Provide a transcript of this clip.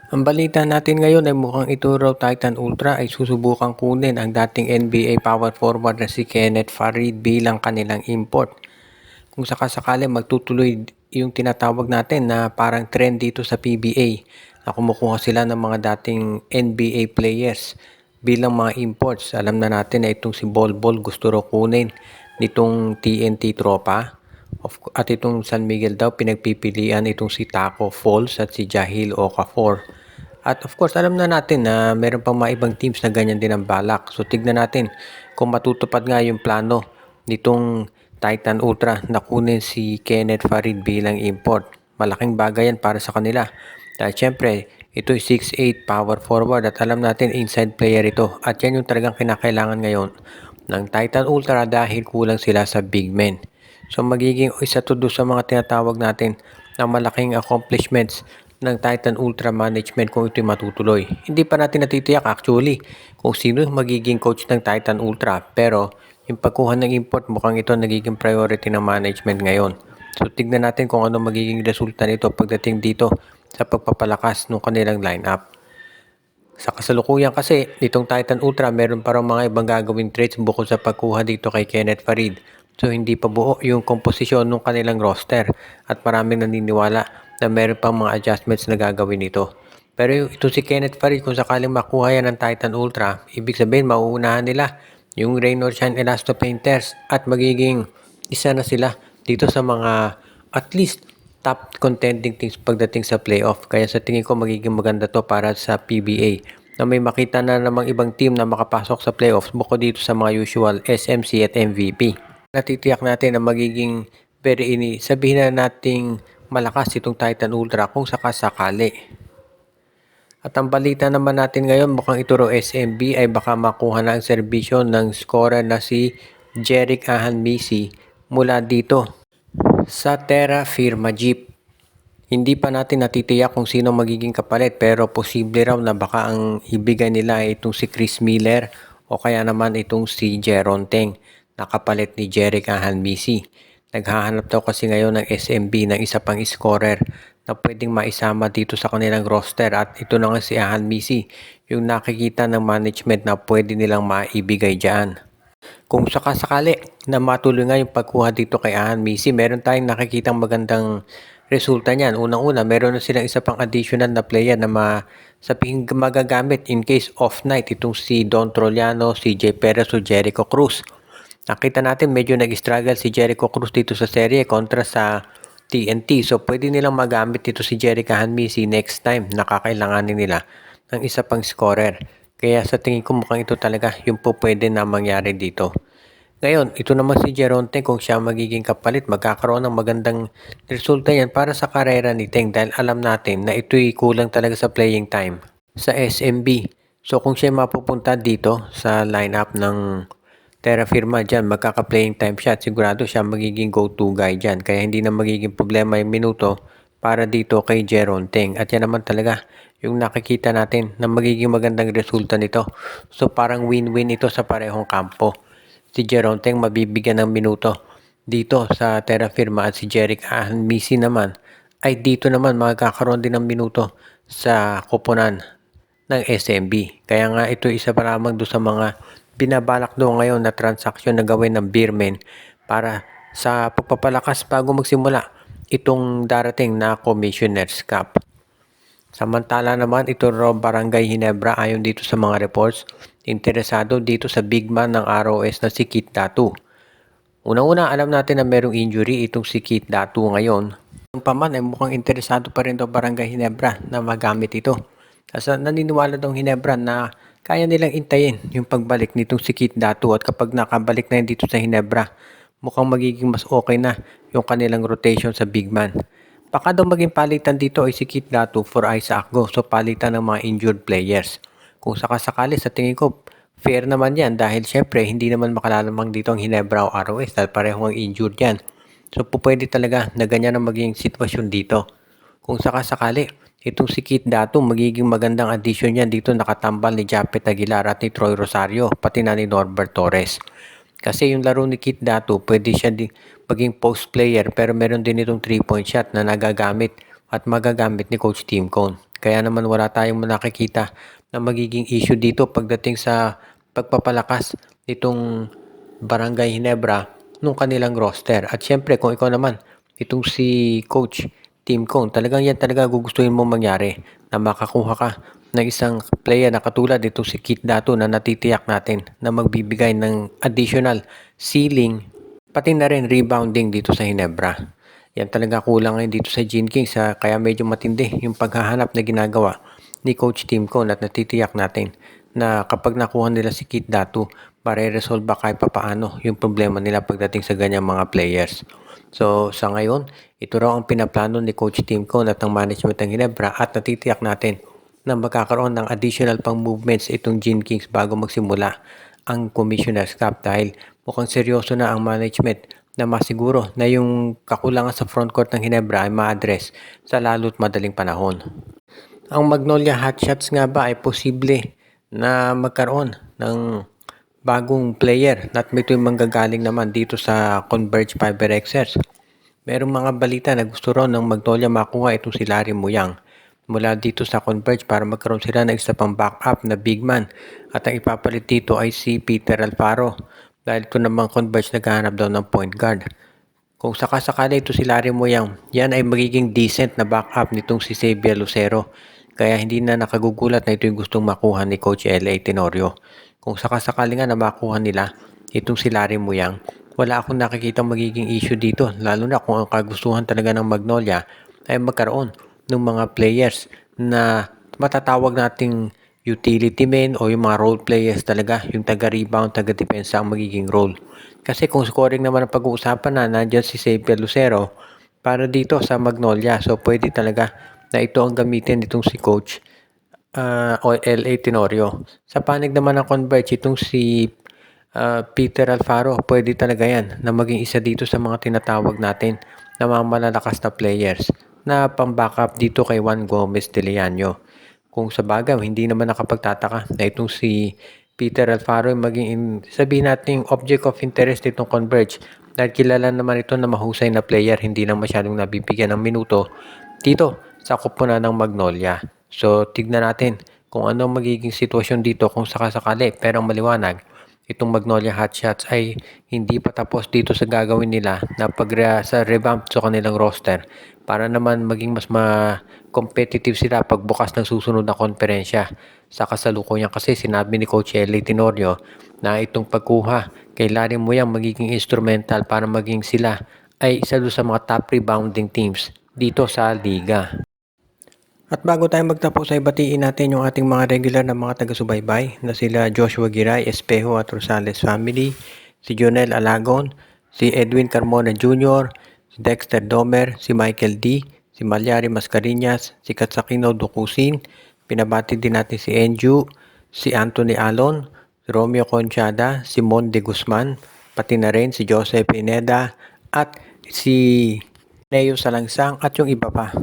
Ang balita natin ngayon ay mukhang ito raw Titan Ultra ay susubukang kunin ang dating NBA power forward na si Kenneth Farid bilang kanilang import. Kung sakasakali magtutuloy yung tinatawag natin na parang trend dito sa PBA na kumukuha sila ng mga dating NBA players bilang mga imports. Alam na natin na itong si Bol Bol gusto raw kunin nitong TNT Tropa. At itong San Miguel daw pinagpipilian itong si Taco Falls at si Jahil Okafor. At of course, alam na natin na meron pang mga ibang teams na ganyan din ang balak. So tignan natin kung matutupad nga yung plano nitong Titan Ultra na kunin si Kenneth Farid bilang import. Malaking bagay yan para sa kanila. Dahil syempre, ito ay 6'8 power forward at alam natin inside player ito. At yan yung talagang kinakailangan ngayon ng Titan Ultra dahil kulang sila sa big men. So magiging isa to do sa mga tinatawag natin na malaking accomplishments ng Titan Ultra Management kung ito'y matutuloy. Hindi pa natin natitiyak actually kung sino magiging coach ng Titan Ultra, pero yung pagkuha ng import mukhang ito nagiging priority ng management ngayon. So tignan natin kung ano magiging resulta nito pagdating dito sa pagpapalakas ng kanilang lineup. Sa kasalukuyan kasi, nitong Titan Ultra meron pa mga ibang gagawing trades bukod sa pagkuha dito kay Kenneth Farid. So hindi pa buo yung komposisyon ng kanilang roster at maraming naniniwala na meron pang mga adjustments na gagawin nito. Pero ito si Kenneth Farid, kung sakaling makuha yan ng Titan Ultra, ibig sabihin mauunahan nila yung Rain or Shine Elasto Painters at magiging isa na sila dito sa mga at least top contending teams pagdating sa playoff. Kaya sa tingin ko magiging maganda to para sa PBA na may makita na namang ibang team na makapasok sa playoffs bukod dito sa mga usual SMC at MVP. Natitiyak natin na magiging sabihin na nating malakas itong Titan Ultra kung sakasakali. At ang balita naman natin ngayon, mukhang ito raw SMB ay baka makuha na ang serbisyo ng scorer na si Jerick Ahanmisi mula dito sa Terra Firma Jeep. Hindi pa natin natitiyak kung sino magiging kapalit pero posible raw na baka ang ibigay nila ay itong si Chris Miller o kaya naman itong si Jeron Teng na kapalit ni Jerick Ahanmisi. Naghahanap daw kasi ngayon ng SMB ng isa pang scorer na pwedeng maisama dito sa kanilang roster at ito na nga si Ahanmisi yung nakikita ng management na pwede nilang maibigay dyan. Kung sakasakali na matuloy nga yung pagkuha dito kay Ahanmisi, meron tayong nakikitang magandang resulta niyan. Unang-una, meron na silang isa pang additional na player na sabihin magagamit in case off night itong si Don Troliano, CJ Perez o Jericho Cruz. Nakita natin medyo nag-struggle si Jericho Cruz dito sa serye kontra sa TNT. So pwede nilang magamit dito si Jericho Hanmisi next time na kakailanganin nila ng isa pang scorer. Kaya sa tingin ko mukhang ito talaga yung po pwede na mangyari dito. Ngayon, ito naman si Jeronte kung siya magiging kapalit, magkakaroon ng magandang resulta yan para sa karera ni Teng dahil alam natin na ito'y kulang talaga sa playing time sa SMB. So kung siya mapupunta dito sa lineup ng Terra Firma dyan, magkaka-playing time siya at sigurado siya magiging go-to guy dyan. Kaya hindi na magiging problema yung minuto para dito kay Jeron Teng. At yan naman talaga yung nakikita natin na magiging magandang resulta nito. So parang win-win ito sa parehong kampo. Si Jeron Teng mabibigyan ng minuto dito sa Terra Firma at si Jerick Ahanmisi naman ay dito naman magkakaroon din ng minuto sa koponan ng SMB. Kaya nga ito isa pa lamang doon sa mga binabalak doon ngayon na transaksyon na gawin ng Beermen para sa pagpapalakas bago magsimula itong darating na Commissioner's Cup. Samantala naman ito raw Barangay Ginebra ayon dito sa mga reports, interesado dito sa big man ng ROS na si Kit Datu. Unang-una alam natin na merong injury itong si Kit Datu ngayon. Ang paman ay mukhang interesado pa rin daw Barangay Ginebra na magamit ito. Kasi naniniwala daw Ginebra na kaya nilang intayin yung pagbalik nitong si Kit Datu at kapag nakabalik na yun dito sa Ginebra, mukhang magiging mas okay na yung kanilang rotation sa big man. Baka daw maging palitan dito ay si Kit Datu for Isaac Go, so palitan ng mga injured players. Kung sakasakali sa tingin ko, fair naman yan dahil syempre hindi naman makalalamang dito ang Ginebra o ROS dahil pareho ang injured yan. So pwede talaga na ganyan ang magiging sitwasyon dito. Kung sakasakali, itong si Kit Datu magiging magandang addition yan dito nakatambal ni Japet Aguilar at ni Troy Rosario pati na ni Norbert Torres. Kasi yung laro ni Kit Datu pwede siya maging post player pero meron din itong 3-point shot na nagagamit at magagamit ni Coach Tim Cone. Kaya naman wala tayong nakikita na magiging issue dito pagdating sa pagpapalakas nitong Barangay Ginebra nung kanilang roster. At syempre kung ikaw naman, itong si Coach Tim Cone, talagang yan talaga gugustuhin mo mangyari na makakuha ka ng isang player na katulad itong si Kit Dato na natitiyak natin na magbibigay ng additional ceiling pati na rin rebounding dito sa Ginebra. Yan talaga kulang ngayon dito sa Gene Kings, kaya medyo matindi yung paghahanap na ginagawa ni Coach Tim Cone at natitiyak natin na kapag nakuha nila si Kit Datu, mare-resolve ba kahit papaano yung problema nila pagdating sa ganyang mga players. So sa ngayon, ito raw ang pinaplano ni Coach Tim Cone at ng management ng Ginebra at natitiyak natin na magkakaroon ng additional pang movements itong Gene Kings bago magsimula ang Commissioner's Cup dahil mukhang seryoso na ang management na masiguro na yung kakulangan sa frontcourt ng Ginebra ay ma-address sa lalo't madaling panahon. Ang Magnolia Hotshots nga ba ay posible na magkaroon ng bagong player at ito yung manggagaling naman dito sa Converge FiberXers. Merong mga balita na gusto ron ng Magnolia makuha itong si Larry Muyang mula dito sa Converge para magkaroon sila ng isa pang backup na big man at ang ipapalit dito ay si Peter Alfaro dahil ito namang Converge naghahanap daw ng point guard. Kung sakasakali ito si Larry Muyang, yan ay magiging decent na backup nitong si Xavier Lucero. Kaya hindi na nakagugulat na ito yung gustong makuha ni Coach L.A. Tenorio. Kung sakasakali nga na makuha nila itong si Larry Muyang, wala akong nakikita magiging issue dito. Lalo na kung ang kagustuhan talaga ng Magnolia ay magkaroon ng mga players na matatawag nating utility men o yung mga role players talaga, yung taga-rebound, taga-depensa ang magiging role. Kasi kung scoring naman ang pag-uusapan na nandyan si Xavier Lucero para dito sa Magnolia. So pwede talaga na ito ang gamitin itong si Coach o L.A. Tenorio. Sa panig naman ng Converge, itong si Peter Alfaro, pwede talaga yan na maging isa dito sa mga tinatawag natin na mga malalakas na players na pang-backup dito kay Juan Gomez de Leaño. Kung sa bagay, hindi naman nakapagtataka na itong si Peter Alfaro maging sabihin natin object of interest nitong Converge dahil kilala naman ito na mahusay na player, hindi na masyadong nabibigyan ng minuto dito sa koponan ng Magnolia. So tignan natin kung ano magiging sitwasyon dito kung sakasakali, pero maliwanag itong Magnolia Hotshots ay hindi pa tapos dito sa gagawin nila na sa revamp sa kanilang roster para naman maging mas competitive sila pagbukas ng susunod na konferensya. Sa kasalukuyan kasi sinabi ni Coach L.A. Tenorio na itong pagkuha kay Larry Muyang magiging instrumental para maging sila ay isa doon sa mga top rebounding teams dito sa liga. At bago tayo magtapos ay batiin natin yung ating mga regular na mga taga-subaybay na sila Joshua Giray, Espejo at Rosales family, si Jonel Alagon, si Edwin Carmona Jr., si Dexter Domer, si Michael D., si Malyari Mascareñas, si Katsakino Dukusin, pinabati din natin si Enju, si Anthony Alon, si Romeo Conchada, si Mon de Guzman, pati na rin si Joseph Pineda at si Neo Salangsang at yung iba pa.